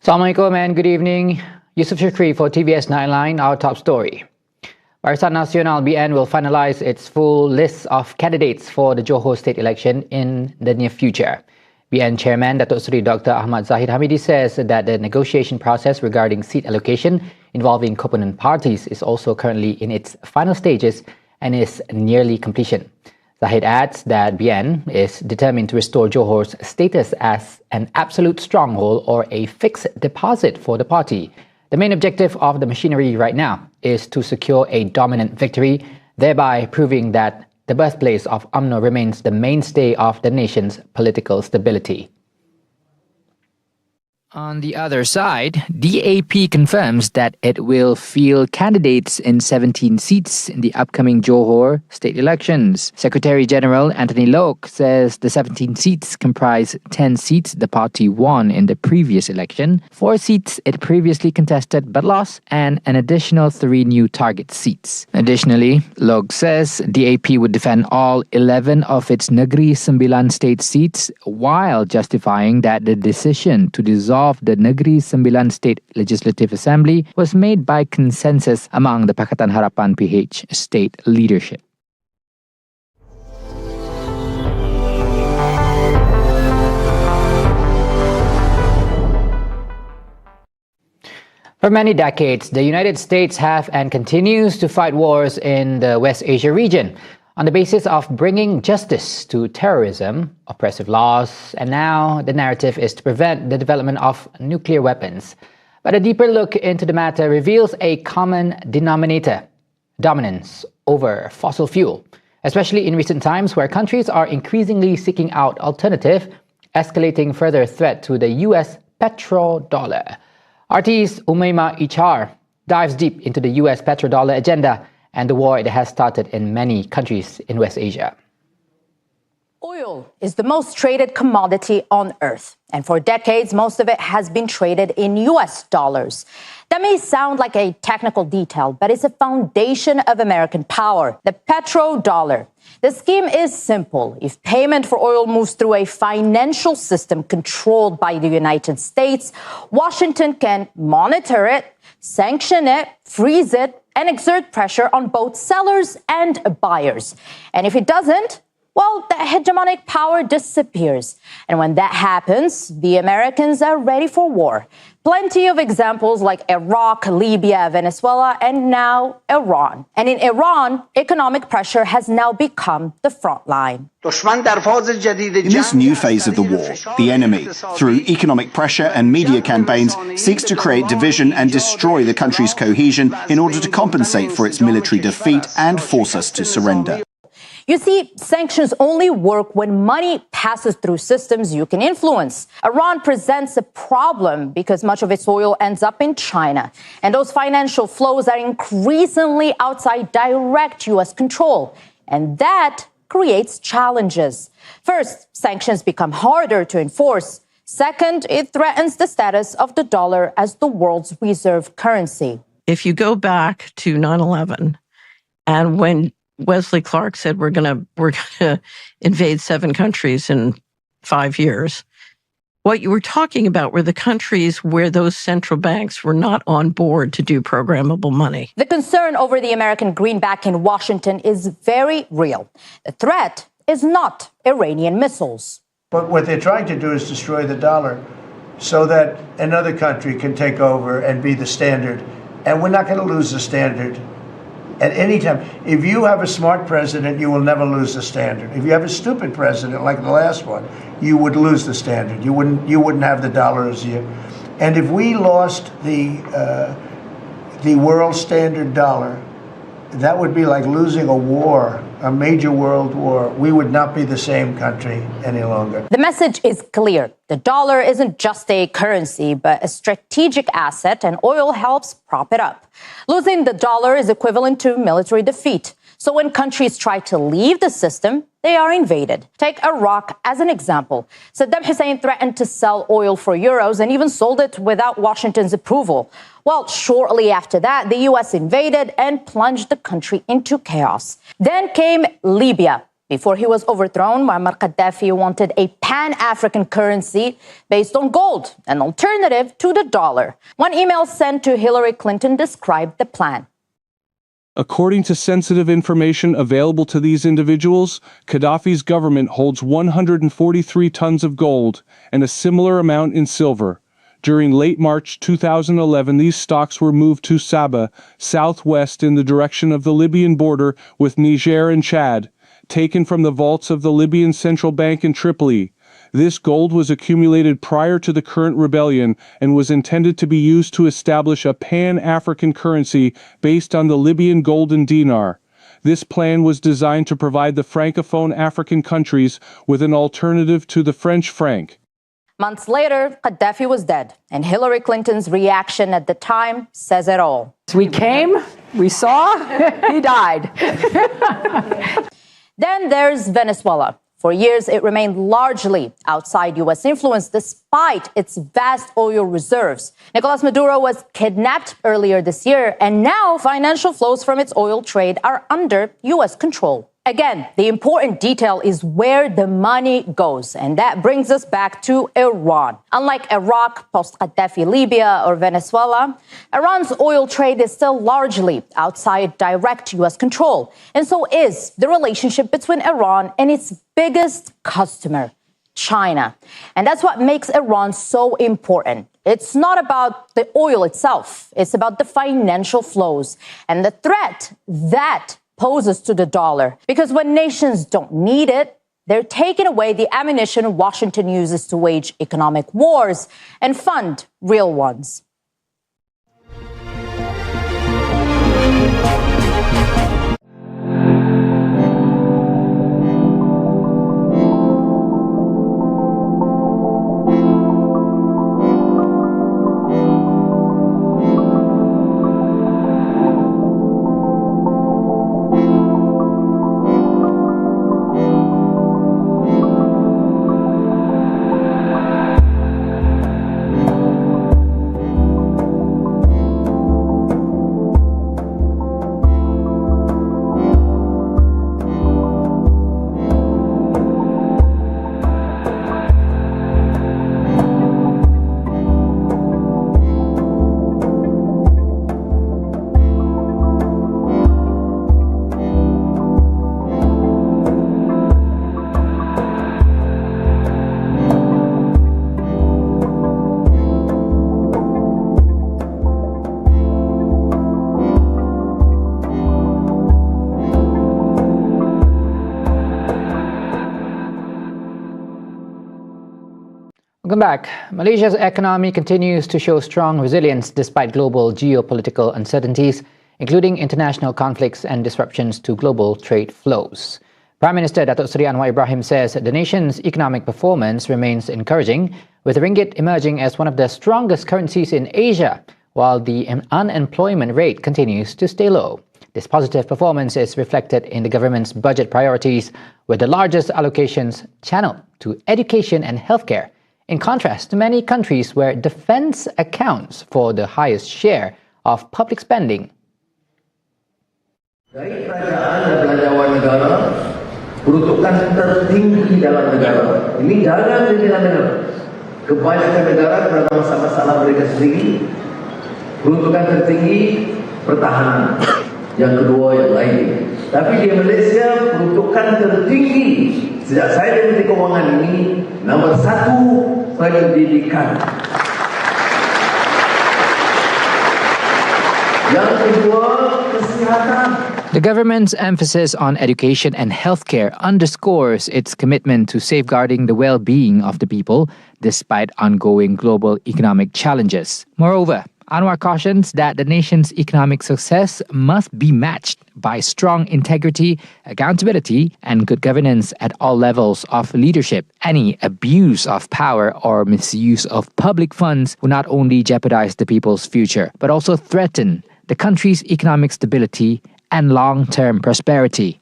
Assalamualaikum and good evening. Yusuf Shukri for TVS Nightline, our top story. Barisan Nasional BN will finalise its full list of candidates for the Johor state election in the near future. BN Chairman Datuk Seri Dr. Ahmad ZAHID Hamidi says that the negotiation process regarding seat allocation involving component parties is also currently in its final stages and is nearly completion. ZAHID adds that BN is determined to restore Johor's status as an absolute stronghold or a fixed deposit for the party. The main objective of the machinery right now is to secure a dominant victory, thereby proving that the birthplace of UMNO remains the mainstay of the nation's political stability. On the other side, DAP confirms that it will field candidates in 17 seats in the upcoming Johor state elections. Secretary-General Anthony Loke says the 17 seats comprise 10 seats the party won in the previous election, 4 seats it previously contested but lost, and an additional 3 new target seats. Additionally, Loke says DAP would defend all 11 of its Negeri Sembilan state seats while justifying that the decision to dissolve the Negeri Sembilan State Legislative Assembly was made by consensus among the Pakatan Harapan PH state leadership. For many decades, the United States have and continues to fight wars in the West Asia region on the basis of bringing justice to terrorism, oppressive laws, and now the narrative is to prevent the development of nuclear weapons. But a deeper look into the matter reveals a common denominator: dominance over fossil fuel, especially in recent times where countries are increasingly seeking out alternative, escalating further threat to the US petrodollar. RT's Umaima Ichar dives deep into the US petrodollar agenda and the war it has started in many countries in West Asia. Oil is the most traded commodity on Earth, and for decades, most of it has been traded in US dollars. That may sound like a technical detail, but it's a foundation of American power, the petrodollar. The scheme is simple. If payment for oil moves through a financial system controlled by the United States, Washington can monitor it, sanction it, freeze it, and exert pressure on both sellers and buyers. And if it doesn't, well, the hegemonic power disappears. And when that happens, the Americans are ready for war. Plenty of examples like Iraq, Libya, Venezuela, and now Iran. And in Iran, economic pressure has now become the front line. In this new phase of the war, the enemy, through economic pressure and media campaigns, seeks to create division and destroy the country's cohesion in order to compensate for its military defeat and force us to surrender. You see, sanctions only work when money passes through systems you can influence. Iran presents a problem because much of its oil ends up in China, and those financial flows are increasingly outside direct U.S. control, and that creates challenges. First, sanctions become harder to enforce. Second, it threatens the status of the dollar as the world's reserve currency. If you go back to 9/11, and when Wesley Clark said we're gonna invade 7 countries in 5 years, what you were talking about were the countries where those central banks were not on board to do programmable money. The concern over the American greenback in Washington is very real. The threat is not Iranian missiles. But what they're trying to do is destroy the dollar so that another country can take over and be the standard. And we're not going to lose the standard at any time. If you have a smart president, you will never lose the standard. If you have a stupid president like the last one, you would lose the standard. You wouldn't have the dollar as you. And if we lost the world standard dollar, that would be like losing a war, a major world war. We would not be the same country any longer. The message is clear. The dollar isn't just a currency, but a strategic asset, and oil helps prop it up. Losing the dollar is equivalent to military defeat. So when countries try to leave the system, they are invaded. Take Iraq as an example. Saddam Hussein threatened to sell oil for euros and even sold it without Washington's approval. Well, shortly after that, the U.S. invaded and plunged the country into chaos. Then came Libya. Before he was overthrown, Muammar Gaddafi wanted a pan-African currency based on gold, an alternative to the dollar. One email sent to Hillary Clinton described the plan. According to sensitive information available to these individuals, Gaddafi's government holds 143 tons of gold and a similar amount in silver. During late March 2011, these stocks were moved to Sabah, southwest in the direction of the Libyan border with Niger and Chad, taken from the vaults of the Libyan Central Bank in Tripoli. This gold was accumulated prior to the current rebellion and was intended to be used to establish a pan-African currency based on the Libyan golden dinar. This plan was designed to provide the Francophone African countries with an alternative to the French franc. Months later, Gaddafi was dead, and Hillary Clinton's reaction at the time says it all. We came, we saw, he died. Then there's Venezuela. For years, it remained largely outside U.S. influence despite its vast oil reserves. Nicolas Maduro was kidnapped earlier this year, and now financial flows from its oil trade are under U.S. control. Again, the important detail is where the money goes, and that brings us back to Iran. Unlike Iraq, post-Gaddafi Libya, or Venezuela, Iran's oil trade is still largely outside direct U.S. control, and so is the relationship between Iran and its biggest customer, China. And that's what makes Iran so important. It's not about the oil itself, it's about the financial flows and the threat that poses to the dollar. Because when nations don't need it, they're taking away the ammunition Washington uses to wage economic wars and fund real ones. Welcome back. Malaysia's economy continues to show strong resilience despite global geopolitical uncertainties, including international conflicts and disruptions to global trade flows. Prime Minister Datuk Seri Anwar Ibrahim says the nation's economic performance remains encouraging, with the ringgit emerging as one of the strongest currencies in Asia, while the unemployment rate continues to stay low. This positive performance is reflected in the government's budget priorities, with the largest allocations channeled to education and healthcare, in contrast to many countries where defense accounts for the highest share of public spending. Dari kerajaan dan belanjawan negara, peruntukan tertinggi dalam negara. Ini dalam negara. Kebanyakan negara berada masalah mereka sendiri. Peruntukan tertinggi pertahanan. Yang kedua yang lain. Tapi di Malaysia peruntukan tertinggi sejak saya di Menteri Keuangan ini nomor 1 pendidikan. Yang kedua kesehatan. The government's emphasis on education and healthcare underscores its commitment to safeguarding the well-being of the people despite ongoing global economic challenges. Moreover, Anwar cautions that the nation's economic success must be matched by strong integrity, accountability, and good governance at all levels of leadership. Any abuse of power or misuse of public funds will not only jeopardize the people's future, but also threaten the country's economic stability and long-term prosperity.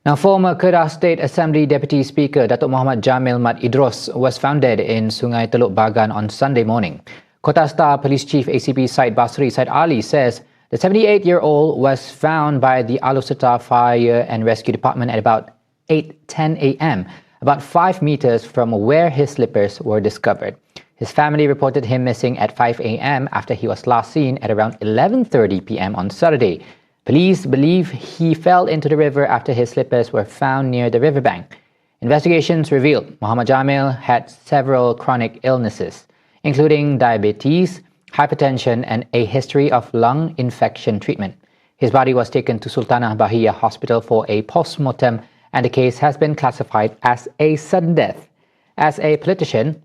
Now, former Kedah State Assembly Deputy Speaker Datuk Muhammad Jamil Mat Idros was founded in Sungai Teluk Bagan on Sunday morning. Kota Star Police Chief ACP Syed Basri Syed Ali says The 78-year-old was found by the Alusata Fire and Rescue Department at about 8:10 a.m., about 5 meters from where his slippers were discovered. His family reported him missing at 5 a.m. after he was last seen at around 11:30 p.m. on Saturday. Police believe he fell into the river after his slippers were found near the riverbank. Investigations revealed Muhammad Jamil had several chronic illnesses, including diabetes, hypertension, and a history of lung infection treatment. His body was taken to Sultanah Bahia Hospital for a post-mortem, and the case has been classified as a sudden death. As a politician,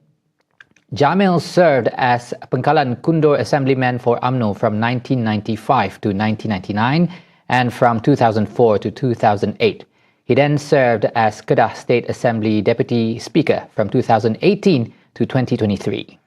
Jamil served as Pengkalan Kundur Assemblyman for UMNO from 1995 to 1999 and from 2004 to 2008. He then served as Kedah State Assembly Deputy Speaker from 2018 to 2023.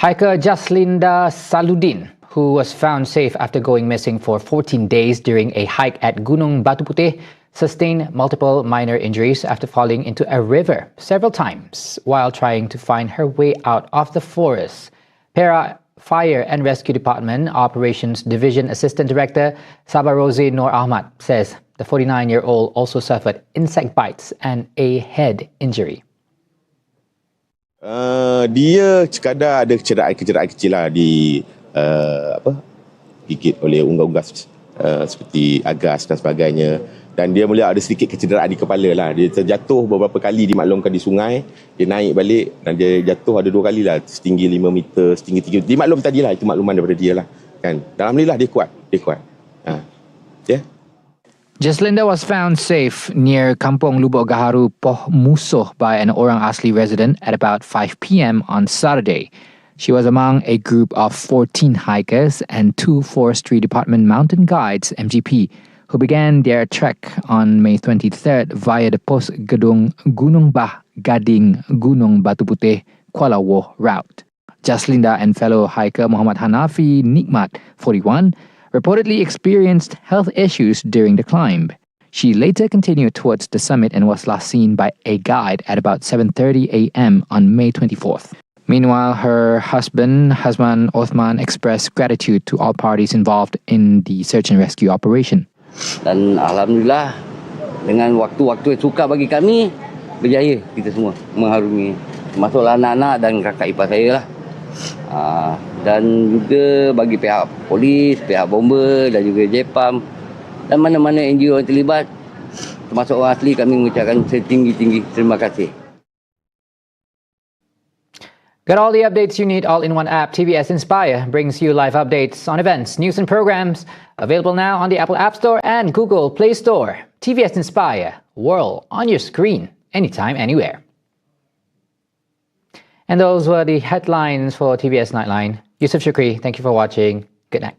Hiker Jaslinda Saludin, who was found safe after going missing for 14 days during a hike at Gunung Batu Putih, sustained multiple minor injuries after falling into a river several times while trying to find her way out of the forest. Perak Fire and Rescue Department Operations Division Assistant Director Sabarozi Nur Ahmad says the 49-year-old also suffered insect bites and a head injury. Dia sekadar ada kecederaan kecil lah gigit oleh unggas-unggas seperti agas dan sebagainya. Dan dia mula ada sedikit kecederaan di kepala lah. Dia terjatuh beberapa kali dimaklumkan di sungai. Dia naik balik dan dia jatuh ada 2 kali lah. Setinggi 5 meter, setinggi 3 meter. Dimaklum tadi lah, itu makluman daripada dia lah. Kan? Dan alhamdulillah dia kuat. Yeah. Jaslinda was found safe near Kampung Lubuk Gaharu, Poh Musuh by an Orang Asli resident at about 5 p.m. on Saturday. She was among a group of 14 hikers and 2 Forestry Department mountain guides, MGP, who began their trek on May 23rd via the post-Gedung Gunung Bah Gading Gunung Batu Putih Kuala Woh route. Jaslinda and fellow hiker Muhammad Hanafi Nikmat, 41, reportedly experienced health issues during the climb. She later continued towards the summit and was last seen by a guide at about 7:30 a.m. on May 24th. Meanwhile, her husband, Hazman Othman, expressed gratitude to all parties involved in the search and rescue operation. Dan alhamdulillah dengan waktu-waktu yang sukar bagi kami, berjaya kita semua mengharungi, termasuklah anak-anak dan kakak ipar saya lah. Dan juga bagi pihak polis, pihak bomber dan juga JPAM dan mana-mana NGO yang terlibat, termasuk orang asli, kami mengucapkan setinggi-tinggi terima kasih. Get all the updates you need all in one app. TVS Inspire brings you live updates on events, news and programs. Available now on the Apple App Store and Google Play Store. TVS Inspire, world on your screen, anytime, anywhere. And those were the headlines for TVS Nightline. Yusuf Shukri, thank you for watching. Good night.